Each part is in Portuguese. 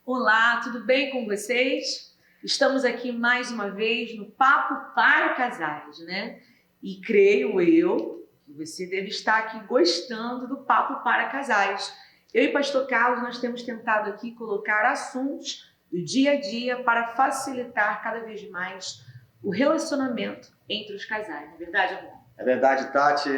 Olá, tudo bem com vocês? Estamos aqui mais uma vez no Papo para Casais, né? E creio eu que você deve estar aqui gostando do Papo para Casais. Eu e Pastor Carlos, nós temos tentado aqui colocar assuntos do dia a dia para facilitar cada vez mais o relacionamento entre os casais. Não é verdade, amor? É verdade, Tati.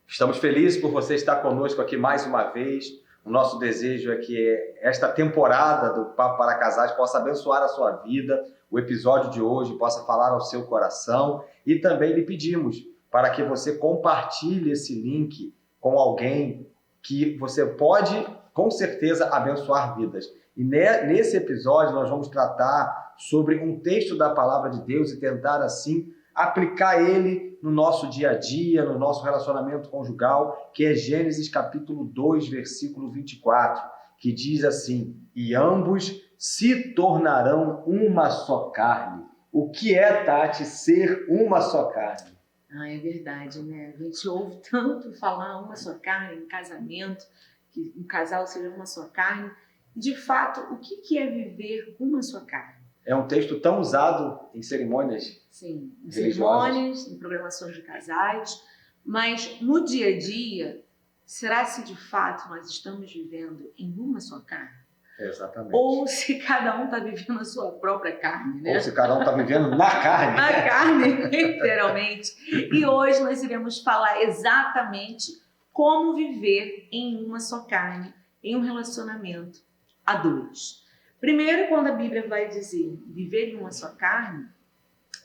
Estamos felizes por você estar conosco aqui mais uma vez. O nosso desejo é que esta temporada do Papo para Casais possa abençoar a sua vida, o episódio de hoje possa falar ao seu coração e também lhe pedimos para que você compartilhe esse link com alguém que você pode, com certeza, abençoar vidas. E nesse episódio nós vamos tratar sobre um texto da Palavra de Deus e tentar, assim, aplicar ele no nosso dia a dia, no nosso relacionamento conjugal, que é Gênesis capítulo 2, versículo 24, que diz assim: e ambos se tornarão uma só carne. O que é, Tati, ser uma só carne? É verdade, né? A gente ouve tanto falar uma só carne em casamento, que um casal seja uma só carne. De fato, o que é viver uma só carne? É um texto tão usado em cerimônias. Sim, em religiosas. cerimônias, em programações de casais, mas no dia a dia, será se de fato nós estamos vivendo em uma só carne? Exatamente. Ou se cada um está vivendo a sua própria carne, né? Ou se cada um está vivendo na carne. Na carne, literalmente. E hoje nós iremos falar exatamente como viver em uma só carne, em um relacionamento a dois. Primeiro, quando a Bíblia vai dizer viver em uma só carne,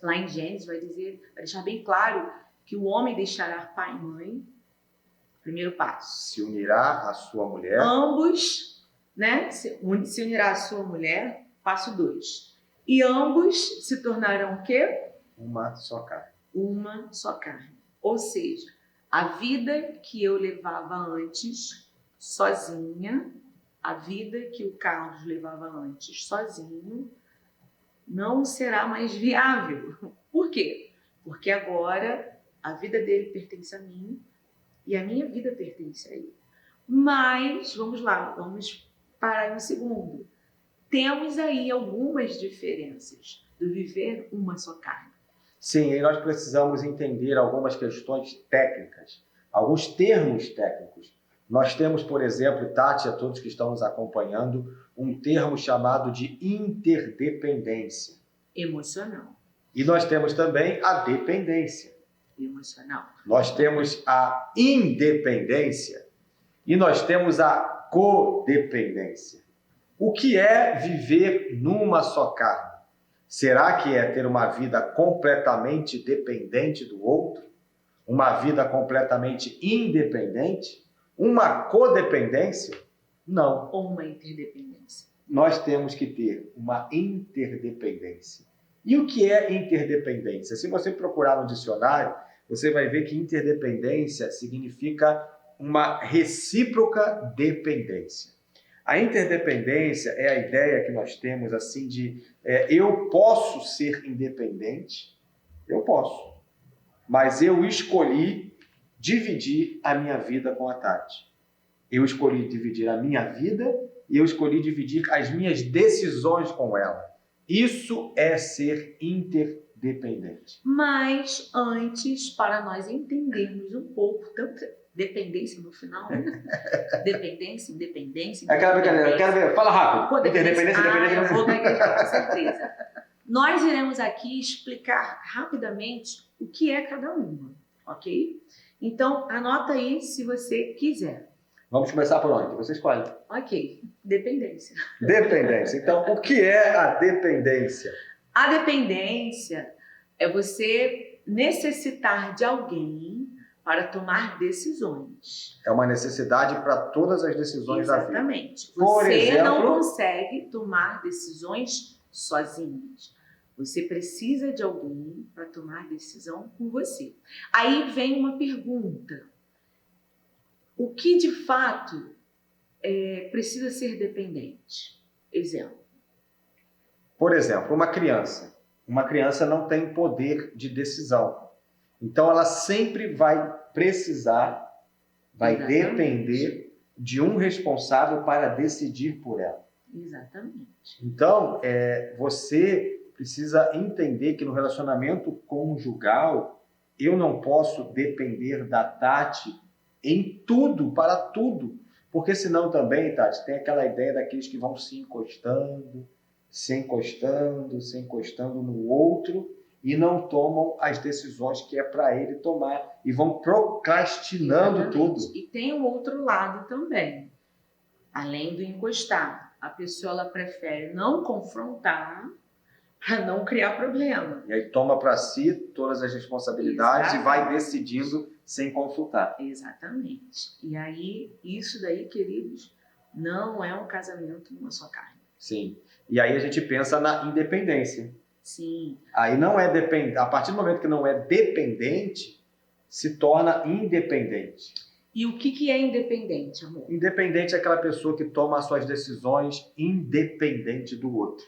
lá em Gênesis vai deixar bem claro que o homem deixará pai e mãe, primeiro passo. Se unirá à sua mulher. Ambos, né, se unirá à sua mulher, passo 2. E ambos se tornarão o quê? Uma só carne. Uma só carne. Ou seja, a vida que eu levava antes sozinha, a vida que o Carlos levava antes sozinho, não será mais viável. Por quê? Porque agora a vida dele pertence a mim e a minha vida pertence a ele. Mas, vamos lá, vamos parar um segundo. Temos aí algumas diferenças do viver uma só carne. Sim, e nós precisamos entender algumas questões técnicas, alguns termos técnicos. Nós temos, por exemplo, Tati, a todos que estão nos acompanhando, um termo chamado de interdependência. Emocional. E nós temos também a dependência. Emocional. Nós temos a independência e nós temos a codependência. O que é viver numa só carne? Será que é ter uma vida completamente dependente do outro? Uma vida completamente independente? Uma codependência? Não. Ou uma interdependência. Nós temos que ter uma interdependência. E o que é interdependência? Se você procurar no dicionário, você vai ver que interdependência significa uma recíproca dependência. A interdependência é a ideia que nós temos assim de eu posso ser independente, eu posso, mas eu escolhi dividir a minha vida com a Tati. Eu escolhi dividir a minha vida e eu escolhi dividir as minhas decisões com ela. Isso é ser interdependente. Mas antes, para nós entendermos um pouco, tanto dependência no final, né? Dependência, independência. Aquela brincadeira, eu quero ver, fala rápido. Interdependência, Independência. Eu vou gaguejar, com certeza. Nós iremos aqui explicar rapidamente o que é cada uma, ok? Então, anota aí se você quiser. Vamos começar por onde? Você escolhe. Ok, dependência. Dependência. Então, o que é a dependência? A dependência é você necessitar de alguém para tomar decisões. É uma necessidade para todas as decisões da vida. Exatamente. Por Você exemplo, não consegue tomar decisões sozinhos. Você precisa de alguém para tomar decisão com você. Aí vem uma pergunta. O que de fato precisa ser dependente? Exemplo. Por exemplo, uma criança. Uma criança não tem poder de decisão. Então, ela sempre vai precisar, vai Exatamente. depender de um responsável para decidir por ela. Exatamente. Então, você precisa entender que no relacionamento conjugal, eu não posso depender da Tati em tudo, para tudo. Porque senão também, Tati, tem aquela ideia daqueles que vão se encostando, se encostando, se encostando no outro e não tomam as decisões que é para ele tomar e vão procrastinando Exatamente. tudo. E tem o outro lado também. Além do encostar, a pessoa ela prefere não confrontar para não criar problema. E aí toma para si todas as responsabilidades e vai Exatamente. decidindo sem consultar. Exatamente. E aí, isso daí, queridos, não é um casamento numa só carne. Sim. E aí a gente pensa na independência. Sim. Aí não é dependente. A partir do momento que não é dependente, se torna independente. E o que é independente, amor? Independente é aquela pessoa que toma as suas decisões independente do outro.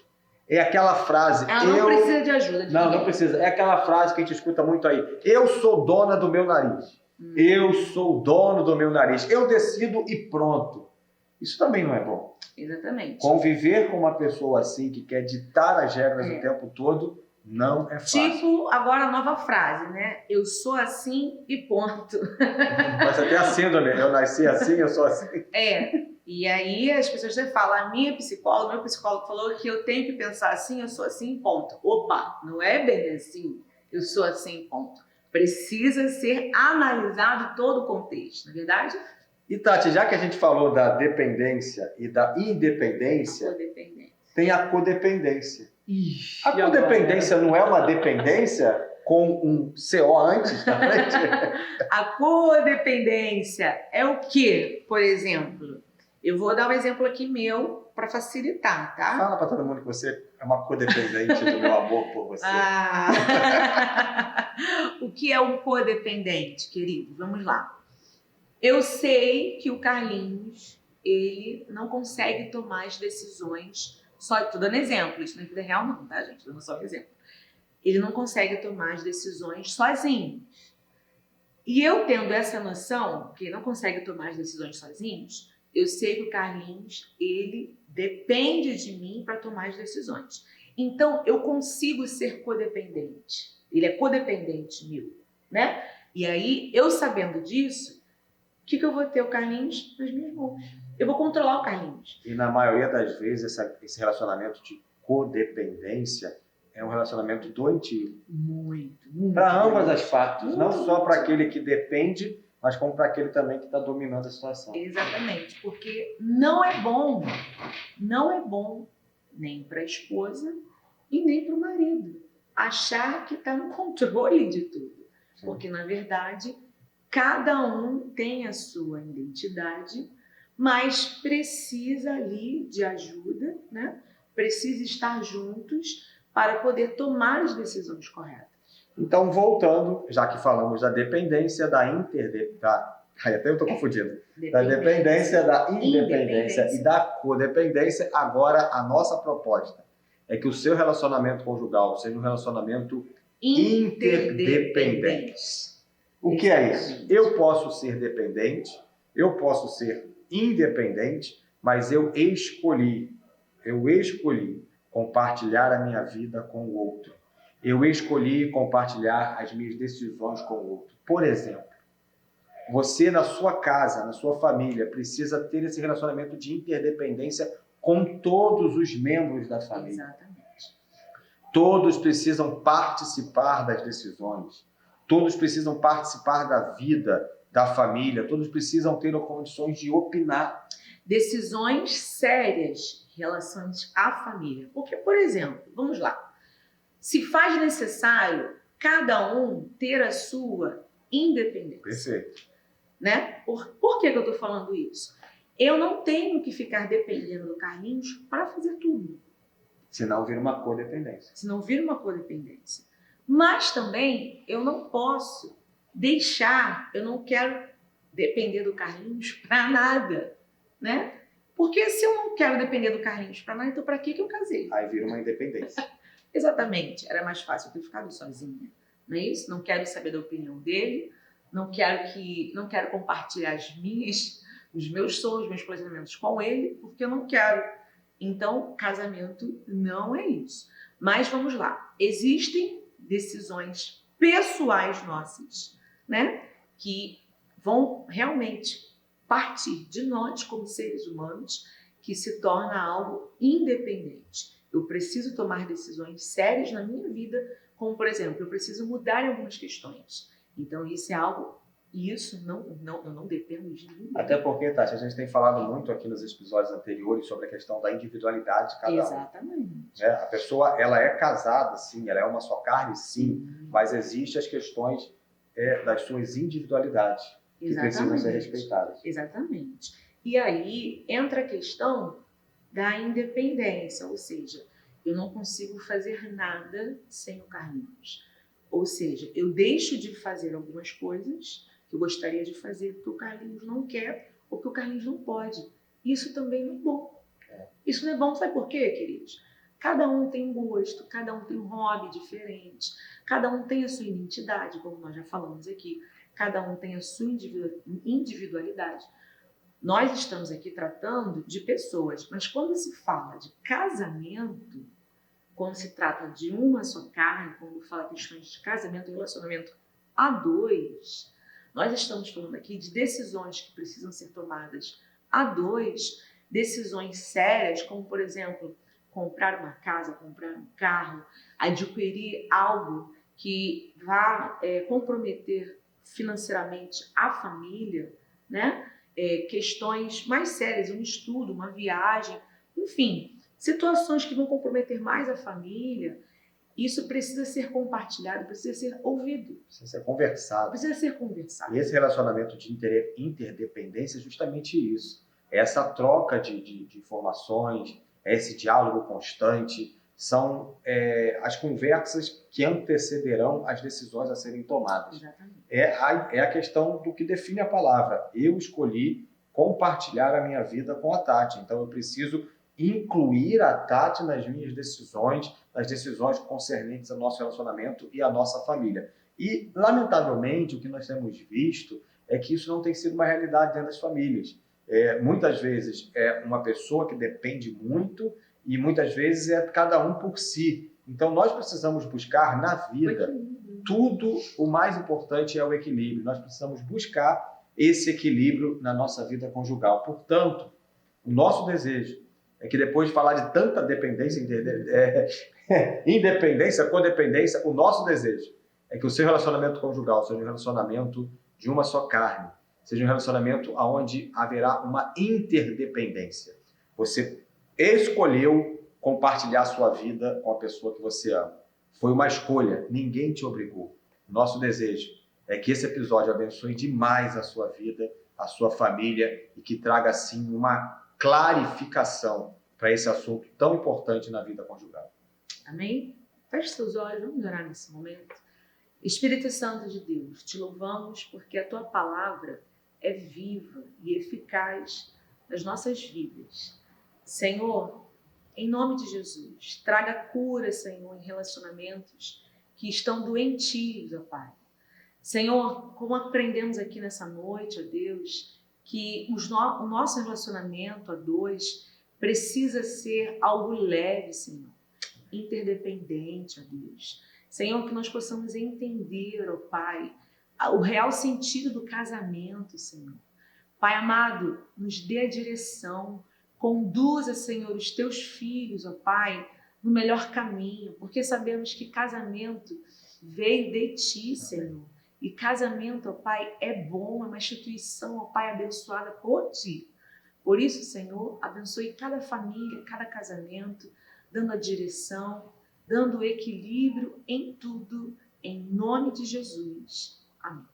É aquela frase... Ela não precisa de ajuda de ninguém. Não precisa. É aquela frase que a gente escuta muito aí. Eu sou dona do meu nariz. Eu sou dono do meu nariz. Eu decido e pronto. Isso também não é bom. Exatamente. Conviver com uma pessoa assim, que quer ditar as regras o tempo todo, não é fácil. Tipo, agora a nova frase, né? Eu sou assim e ponto. Mas até a síndrome, eu nasci assim, eu sou assim. E aí as pessoas sempre falam, meu psicólogo falou que eu tenho que pensar assim, eu sou assim, ponto. Opa, não é bem assim, eu sou assim, ponto. Precisa ser analisado todo o contexto, não é verdade? E Tati, já que a gente falou da dependência e da independência, tem a codependência. Ixi, a codependência não é uma dependência com um CO antes da frente? A codependência é o quê, por exemplo? Eu vou dar um exemplo aqui meu para facilitar, tá? Fala para todo mundo que você é uma codependente do meu amor por você. O que é um codependente, querido? Vamos lá. Eu sei que o Carlinhos, ele não consegue tomar as decisões só. Tô dando exemplo, isso não é vida real não, tá, gente? Tô dando só um exemplo. Ele não consegue tomar as decisões sozinho. E eu tendo essa noção, que ele não consegue tomar as decisões sozinhos, eu sei que o Carlinhos, ele depende de mim para tomar as decisões. Então, eu consigo ser codependente. Ele é codependente meu, né? E aí, eu sabendo disso, o que eu vou ter? O Carlinhos nas minhas mãos. Eu vou controlar o Carlinhos. E na maioria das vezes, esse relacionamento de codependência é um relacionamento doentio. Muito. Para ambas as partes, não só para aquele que depende, mas como para aquele também que está dominando a situação. Exatamente, porque não é bom nem para a esposa e nem para o marido achar que está no controle de tudo. Sim. Porque, na verdade, cada um tem a sua identidade, mas precisa ali de ajuda, né? Precisa estar juntos para poder tomar as decisões corretas. Então, voltando, já que falamos da dependência, da interdependência, até eu estou confundindo, da dependência, da independência e da codependência, agora a nossa proposta é que o seu relacionamento conjugal seja um relacionamento interdependente. O que é isso? Eu posso ser dependente, eu posso ser independente, mas eu escolhi compartilhar a minha vida com o outro. Eu escolhi compartilhar as minhas decisões com o outro. Por exemplo, você na sua casa, na sua família, precisa ter esse relacionamento de interdependência com todos os membros da família. Exatamente. Todos precisam participar das decisões. Todos precisam participar da vida da família. Todos precisam ter condições de opinar. Decisões sérias em relação à família. Porque, por exemplo, vamos lá. Se faz necessário cada um ter a sua independência. Perfeito. Né? Por que eu estou falando isso? Eu não tenho que ficar dependendo do Carlinhos para fazer tudo. Senão vira uma codependência. Mas também eu não posso eu não quero depender do Carlinhos para nada, né? Porque se eu não quero depender do Carlinhos para nada, então para que eu casei? Aí vira uma independência. Exatamente, era mais fácil eu ter ficado sozinha, não é isso? Não quero saber da opinião dele, não quero compartilhar os meus sonhos, meus planejamentos com ele, porque eu não quero Então, casamento não é isso. Mas vamos lá. Existem decisões pessoais nossas, né? Que vão realmente partir de nós como seres humanos, que se torna algo independente. Eu preciso tomar decisões sérias na minha vida, como, por exemplo, eu preciso mudar em algumas questões. Então, isso é algo... Isso eu não dependo de ninguém. Até porque, Tati, a gente tem falado muito aqui nos episódios anteriores sobre a questão da individualidade de cada um. Exatamente. A pessoa, ela é casada, sim, ela é uma só carne, sim, mas existem as questões das suas individualidades que precisam ser respeitadas. Exatamente. E aí entra a questão da independência, ou seja, eu não consigo fazer nada sem o Carlinhos. Ou seja, eu deixo de fazer algumas coisas que eu gostaria de fazer porque o Carlinhos não quer ou que o Carlinhos não pode. Isso também não é bom. Isso não é bom, sabe por quê, queridos? Cada um tem um gosto, cada um tem um hobby diferente, cada um tem a sua identidade, como nós já falamos aqui, cada um tem a sua individualidade. Nós estamos aqui tratando de pessoas, mas quando se fala de casamento, quando se trata de uma só carne, quando fala questões de casamento e relacionamento a dois, nós estamos falando aqui de decisões que precisam ser tomadas a dois, decisões sérias, como, por exemplo, comprar uma casa, comprar um carro, adquirir algo que vá comprometer financeiramente a família, né? Questões mais sérias, um estudo, uma viagem, enfim, situações que vão comprometer mais a família. Isso precisa ser compartilhado, precisa ser ouvido. Precisa ser conversado. Precisa ser conversado. E esse relacionamento de interdependência é justamente isso. Essa troca de informações, esse diálogo constante, são as conversas que antecederão as decisões a serem tomadas. Exatamente. É a questão do que define a palavra. Eu escolhi compartilhar a minha vida com a Tati, então eu preciso incluir a Tati nas minhas decisões, nas decisões concernentes ao nosso relacionamento e à nossa família. E, lamentavelmente, o que nós temos visto é que isso não tem sido uma realidade dentro das famílias. Muitas vezes é uma pessoa que depende muito e muitas vezes é cada um por si. Então, nós precisamos buscar na vida tudo, o mais importante é o equilíbrio. Nós precisamos buscar esse equilíbrio na nossa vida conjugal. Portanto, o nosso desejo é que depois de falar de tanta dependência, independência, codependência, o nosso desejo é que o seu relacionamento conjugal seja um relacionamento de uma só carne, seja um relacionamento onde haverá uma interdependência. Você escolheu compartilhar a sua vida com a pessoa que você ama. Foi uma escolha, ninguém te obrigou. Nosso desejo é que esse episódio abençoe demais a sua vida, a sua família e que traga, assim, uma clarificação para esse assunto tão importante na vida conjugal. Amém? Feche seus olhos, vamos orar nesse momento. Espírito Santo de Deus, te louvamos porque a tua palavra é viva e eficaz nas nossas vidas. Senhor, em nome de Jesus, traga cura, Senhor, em relacionamentos que estão doentios, ó Pai. Senhor, como aprendemos aqui nessa noite, ó Deus, que o nosso relacionamento a dois precisa ser algo leve, Senhor, interdependente, ó Deus. Senhor, que nós possamos entender, ó Pai, o real sentido do casamento, Senhor. Pai amado, nos dê a direção, conduza, Senhor, os teus filhos, ó Pai, no melhor caminho, porque sabemos que casamento veio de ti, Senhor. E casamento, ó Pai, é bom, é uma instituição, ó Pai, abençoada por ti. Por isso, Senhor, abençoe cada família, cada casamento, dando a direção, dando o equilíbrio em tudo, em nome de Jesus. Amém.